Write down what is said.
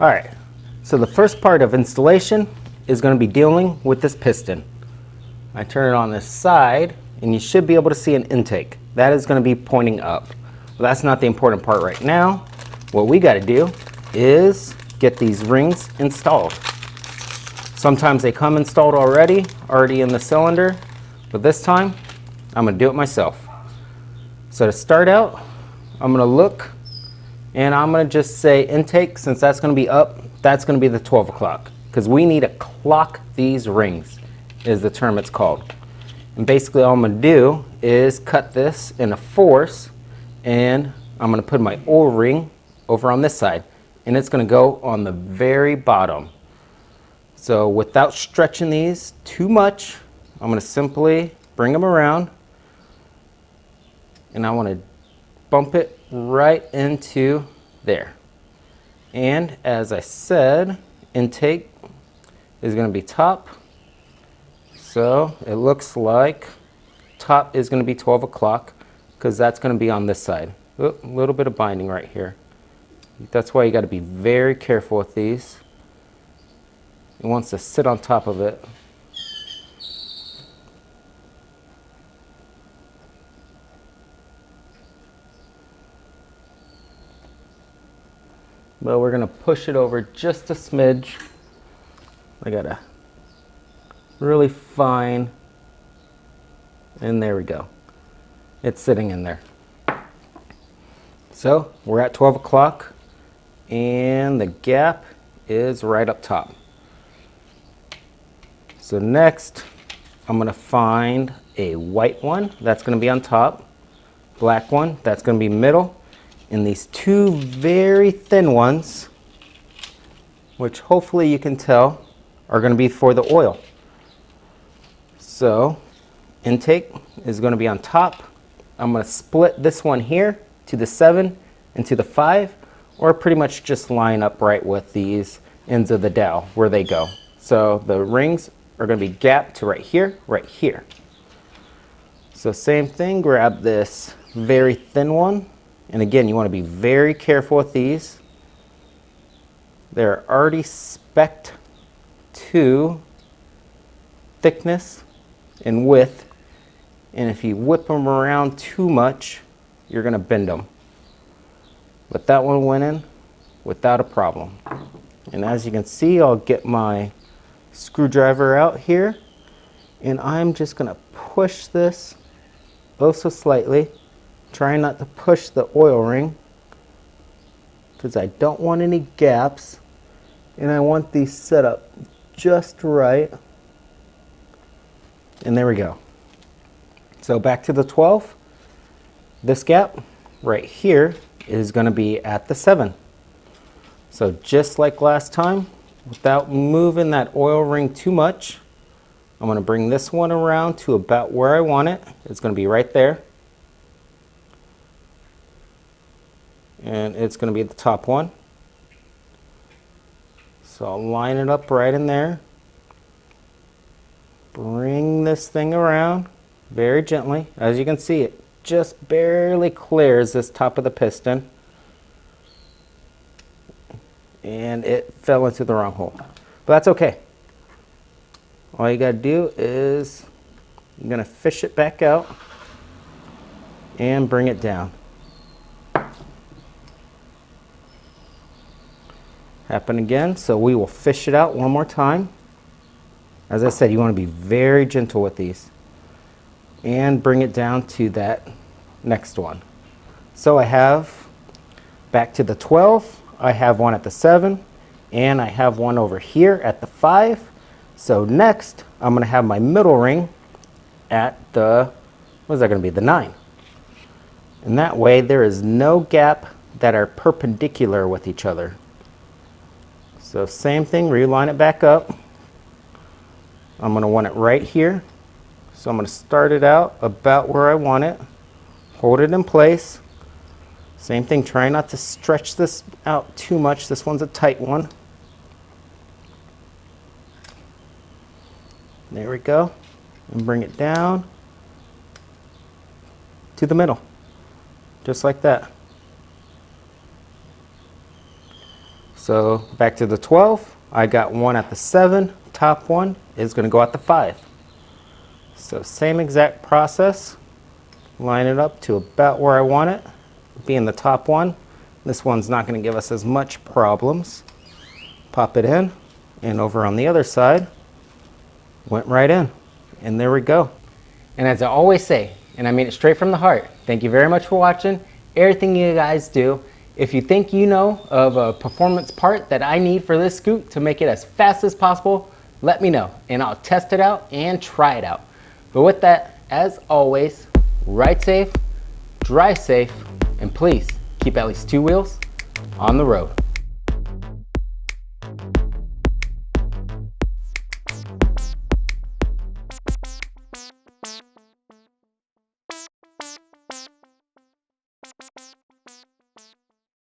All right, so the first part of installation is going to be dealing with this piston. I turn it on this side and you should be able to see an intake. That is going to be pointing up. But that's not the important part right now. What we got to do is get these rings installed. Sometimes they come installed already in the cylinder, but this time I'm going to do it myself. So to start out, I'm going to look and I'm going to just say intake. Since that's going to be up, that's going to be the 12 o'clock because we need to clock these rings is the term it's called. And basically all I'm going to do is cut this in a force and I'm going to put my O-ring over on this side and it's going to go on the very bottom. So without stretching these too much, I'm going to simply bring them around and I want to bump it right into there. And as I said, intake is going to be top. So it looks like top is going to be 12 o'clock because that's going to be on this side. A little bit of binding right here. That's why you got to be very careful with these. It wants to sit on top of it. But we're going to push it over just a smidge. I got to really fine. And there we go. It's sitting in there. So we're at 12 o'clock and the gap is right up top. So next, I'm going to find a white one that's going to be on top, black one that's going to be middle, and these two very thin ones, which hopefully you can tell are going to be for the oil. So intake is going to be on top. I'm going to split this one here to the 7 and to the 5, or pretty much just line up right with these ends of the dowel where they go. So the rings are going to be gapped to right here, right here. So same thing, grab this very thin one. And again, you want to be very careful with these. They're already spec'd to thickness and width. And if you whip them around too much, you're going to bend them. But that one went in without a problem. And as you can see, I'll get my screwdriver out here and I'm just going to push this oh so slightly, trying not to push the oil ring because I don't want any gaps and I want these set up just right. And there we go. So back to the 12. This gap right here is going to be at the 7. So just like last time, without moving that oil ring too much, I'm going to bring this one around to about where I want it. It's going to be right there. And it's going to be the top one. So I'll line it up right in there. Bring this thing around very gently. As you can see, it just barely clears this top of the piston. And it fell into the wrong hole. But that's okay. All you got to do is you're going to fish it back out and bring it down. Happen again, so we will fish it out one more time. As I said, you want to be very gentle with these. And bring it down to that next one. So I have, back to the 12, I have one at the 7, and I have one over here at the 5. So next, I'm going to have my middle ring at the, what is that going to be, the 9. And that way there is no gap that are perpendicular with each other. So same thing, reline it back up. I'm going to want it right here. So I'm going to start it out about where I want it. Hold it in place. Same thing, try not to stretch this out too much. This one's a tight one. There we go. And bring it down to the middle. Just like that. So back to the 12, I got one at the 7, top one is going to go at the 5. So same exact process, line it up to about where I want it, being the top one. This one's not going to give us as much problems. Pop it in, and over on the other side, went right in. And there we go. And as I always say, and I mean it straight from the heart, thank you very much for watching everything you guys do. If you think you know of a performance part that I need for this scoot to make it as fast as possible, let me know and I'll test it out and try it out. But with that, as always, ride safe, drive safe, and please keep at least 2 wheels on the road.